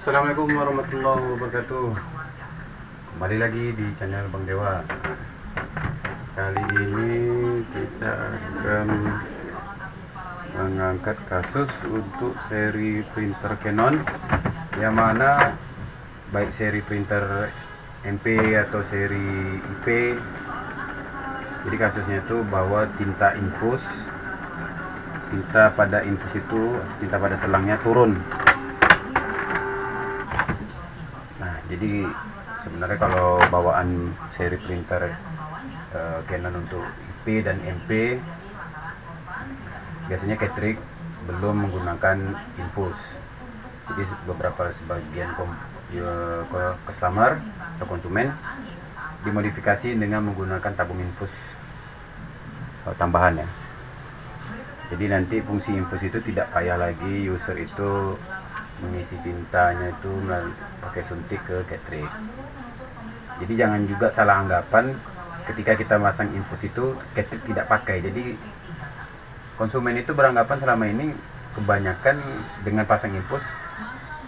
Assalamualaikum warahmatullahi wabarakatuh. Kembali lagi di channel Bang Dewa. Kali ini kita akan mengangkat kasus untuk seri printer Canon, yang mana baik seri printer NP atau seri IP. Jadi kasusnya itu bahwa tinta pada infus itu, tinta pada selangnya turun. Nah, jadi sebenarnya kalau bawaan seri printer Canon untuk IP dan MP, biasanya Catrick belum menggunakan infus. Jadi sebagian customer atau konsumen dimodifikasi dengan menggunakan tabung infus tambahan ya. Jadi nanti fungsi infus itu tidak payah lagi user itu mengisi tintanya itu pakai suntik ke Catrick. Jadi jangan juga salah anggapan ketika kita masang infus itu Catrick tidak pakai. Jadi konsumen itu beranggapan selama ini kebanyakan dengan pasang infus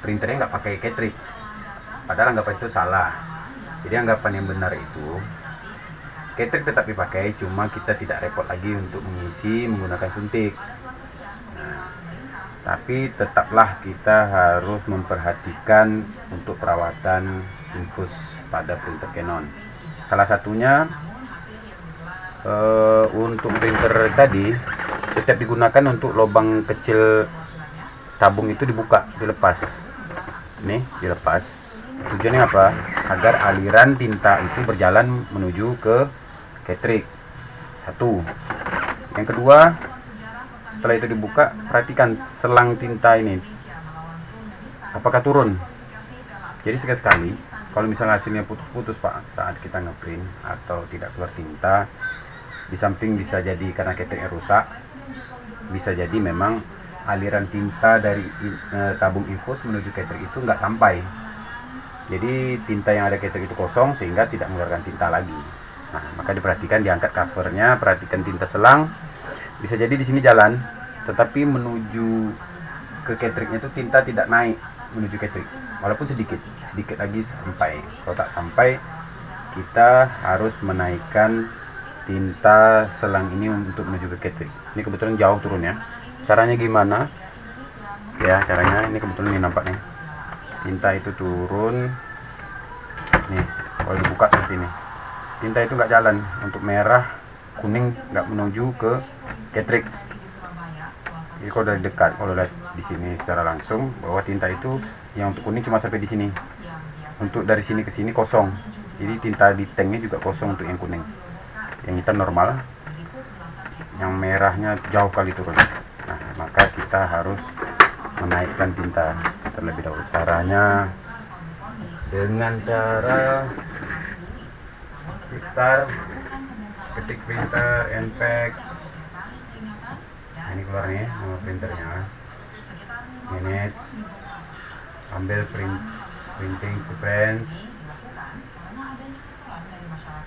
printernya nggak pakai Catrick. Padahal anggapan itu salah. Jadi anggapan yang benar itu Catrick tetap dipakai, cuma kita tidak repot lagi untuk mengisi menggunakan suntik. Tapi tetaplah kita harus memperhatikan untuk perawatan infus pada printer Canon. Salah satunya untuk printer tadi setiap digunakan untuk lubang kecil tabung itu dilepas. Ini dilepas. Tujuannya apa? Agar aliran tinta itu berjalan menuju ke Catrick. Satu. Yang kedua, setelah itu dibuka, perhatikan selang tinta ini apakah turun. Jadi sekali kalau misalnya hasilnya putus-putus Pak saat kita ngeprint atau tidak keluar tinta, di samping bisa jadi karena Catricknya rusak, bisa jadi memang aliran tinta dari tabung infus menuju Catrick itu nggak sampai. Jadi tinta yang ada Catrick itu kosong sehingga tidak mengeluarkan tinta lagi. Nah, maka diperhatikan, diangkat covernya, perhatikan tinta selang. Bisa jadi di sini jalan, tetapi menuju ke Catricknya itu tinta tidak naik menuju Catrick, walaupun sedikit lagi sampai. Kalau tak sampai, kita harus menaikkan tinta selang ini untuk menuju ke Catrick. Ini kebetulan jauh turun ya. Caranya gimana? Ya, caranya ini kebetulan ini nampak nih. Tinta itu turun. Nih, kalau dibuka seperti ini. Tinta itu nggak jalan, untuk merah, kuning nggak menuju ke Catrick. Jadi kalau dari dekat, kalau lihat di sini secara langsung bahwa tinta itu yang untuk kuning cuma sampai di sini. Untuk dari sini ke sini kosong. Jadi tinta di tanknya juga kosong untuk yang kuning. Yang hitam normal, yang merahnya jauh kali turun. Nah, maka kita harus menaikkan tinta terlebih dahulu. Caranya dengan cara Quickstar, ketik printer, NPEG. Nah, ini keluar nih nama printernya. Manage, ambil printing preference.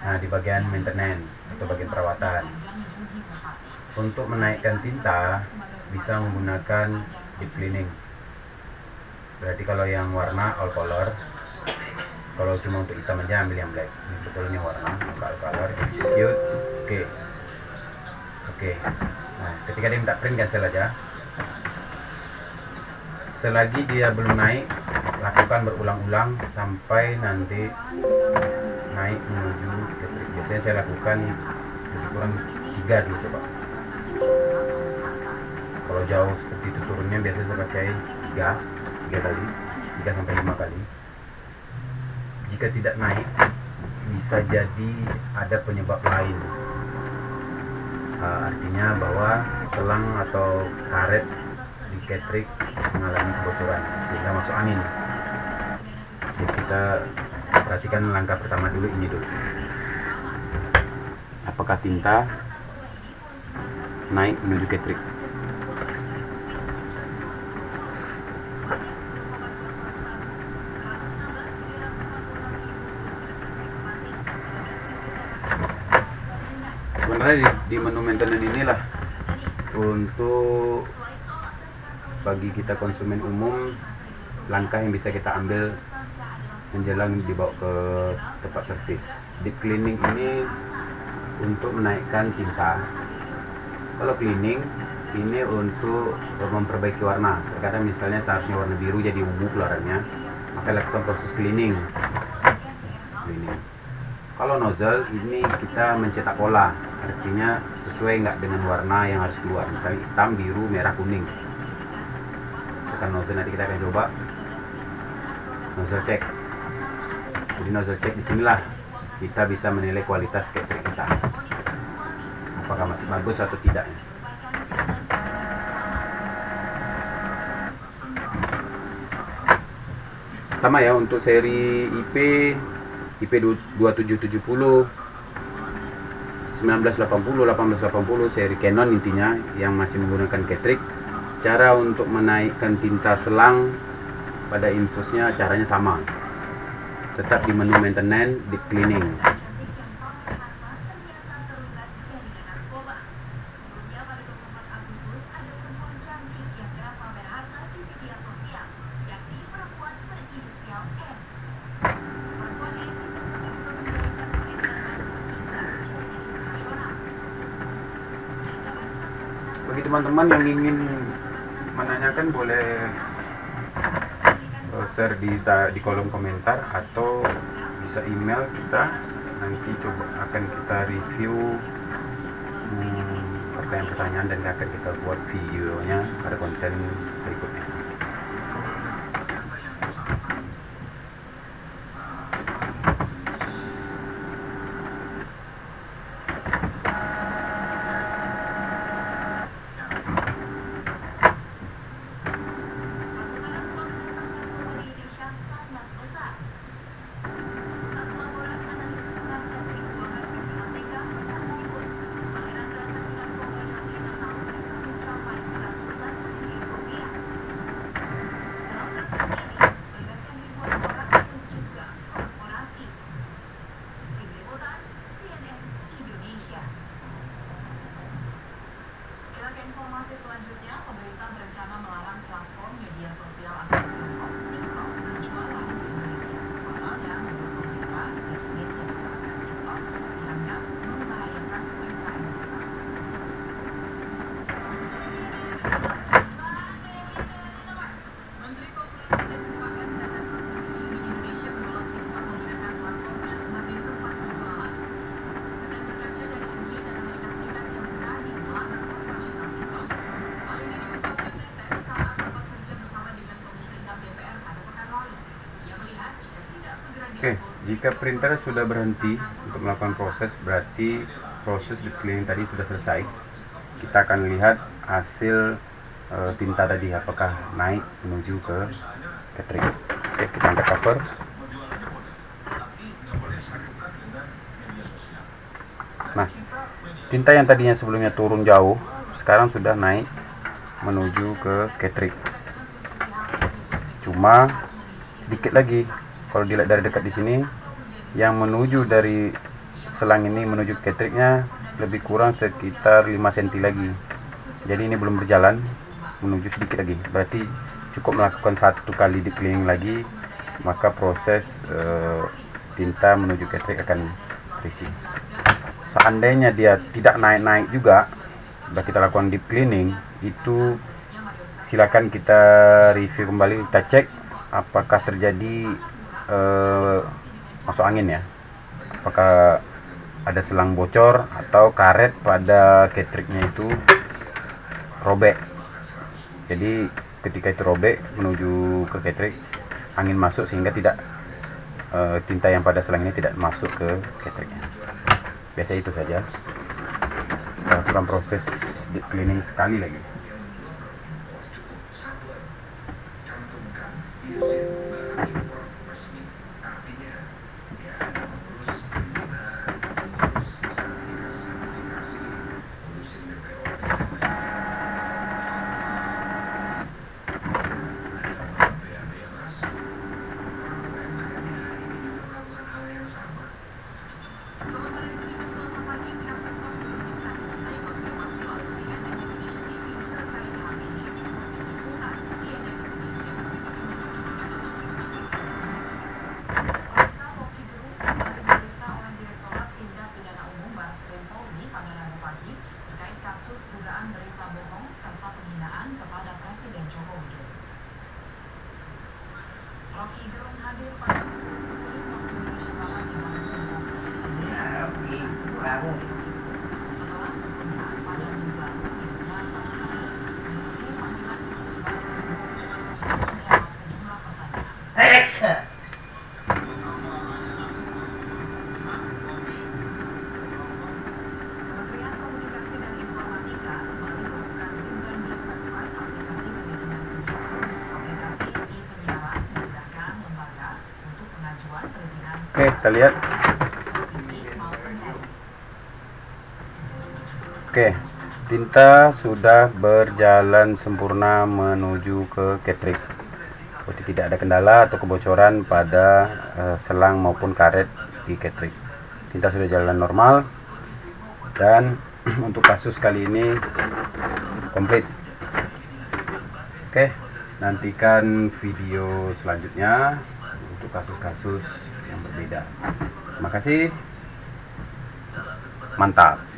Nah, di bagian maintenance atau bagian perawatan. Untuk menaikkan tinta bisa menggunakan deep cleaning. Berarti kalau yang warna all color, kalau cuma untuk hitam aja ambil yang black. Ini betul ini warna all color, execute, oke. Nah, ketika dia minta print cancel aja. Selagi dia belum naik, lakukan berulang-ulang sampai nanti naik menuju Catrick. Biasanya saya lakukan lebih kurang 3 dulu coba. Kalau jauh seperti itu turunnya biasanya saya pakai 3 kali, 3 sampai 5 kali. Jika tidak naik, bisa jadi ada penyebab lain. Artinya bahwa selang atau karet di Catrick mengalami kebocoran sehingga masuk angin. Jadi kita perhatikan langkah pertama dulu ini dulu. Apakah tinta naik menuju Catrick? Sebenarnya di menu maintenance inilah untuk bagi kita konsumen umum langkah yang bisa kita ambil menjelang dibawa ke tempat servis. Deep cleaning ini untuk menaikkan tinta. Kalau cleaning ini untuk memperbaiki warna. Terkadang misalnya seharusnya warna biru jadi ungu keluarannya, maka lakukan proses cleaning. Kalau nozzle ini kita mencetak pola, artinya sesuai nggak dengan warna yang harus keluar, misalnya hitam, biru, merah, kuning. Tekan nozzle, nanti kita akan coba nozzle check. Jadi nozzle check disinilah kita bisa menilai kualitas catering kita, apakah masih bagus atau tidak. Sama ya untuk seri IP2770, 1980, 1880 seri Canon intinya yang masih menggunakan Catrix. Cara untuk menaikkan tinta selang pada infusnya caranya sama, tetap di menu maintenance, deep cleaning. Bagi teman-teman yang ingin menanyakan boleh share di kolom komentar atau bisa email kita, nanti coba akan kita review pertanyaan-pertanyaan dan akan kita buat videonya pada konten berikutnya. Informasi selanjutnya, pemerintah berencana melarang platform media sosial asal Tiongkok, TikTok, berjualan di Indonesia. Pasalnya, menurut pemerintah, bisnis yang diterapkan TikTok dianggap membahayakan UMKM. Menteri Komunikasi dan UKM dan Infrastruktur Indonesia menolak TikTok menggunakan platformnya sebagai tempat berjualan. Dan berkaca dari India dan Amerika Serikat yang berani melarang operasional TikTok. Hal ini diungkapkan Teten saat rapat kerja bersama dengan Komisi 6 DPR pada pekan lalu. Ia melihat jika tidak segera diatur. Jika printer sudah berhenti untuk melakukan proses, berarti proses deep cleaning tadi sudah selesai. Kita akan lihat hasil tinta tadi apakah naik menuju ke catering. Oke, kita angkat cover. Nah, tinta yang tadinya sebelumnya turun jauh, sekarang sudah naik menuju ke catering. Cuma sedikit lagi, kalau dilihat dari dekat di sini, yang menuju dari selang ini menuju catringnya lebih kurang sekitar 5 cm lagi. Jadi ini belum berjalan, menuju sedikit lagi. Berarti cukup melakukan satu kali deep cleaning lagi, maka proses tinta menuju catring akan terisi. Seandainya dia tidak naik-naik juga, sudah kita lakukan deep cleaning, itu silakan kita review kembali, kita cek apakah terjadi masuk angin ya, apakah ada selang bocor atau karet pada catringnya itu robek. Jadi ketika itu robek menuju ke catering, angin masuk sehingga tidak tinta yang pada selang ini tidak masuk ke catringnya. Biasa itu saja. Kita lakukan proses deep cleaning sekali lagi. Rocky Gerung hadir pada pukul 10 waktu Indonesia Barat di Balai Kota. Setelah sebelumnya pada minggu lalu dirinya telah hadir memenuhi panggilan keterlibatan menjawab sejumlah pertanyaan. Kementerian Komunikasi dan Informatika kembali melakukan rebranding website aplikasi manajemen video. Aplikasi e-penyiaran memudahkan lembaga untuk pengajuan perizinan Oke, kita lihat. Oke, tinta sudah berjalan sempurna menuju ke cartridge. Berarti tidak ada kendala atau kebocoran pada selang maupun karet di cartridge. Tinta sudah jalan normal dan untuk kasus kali ini komplit. Oke, nantikan video selanjutnya untuk kasus-kasus yang berbeda. Terima kasih. Mantap.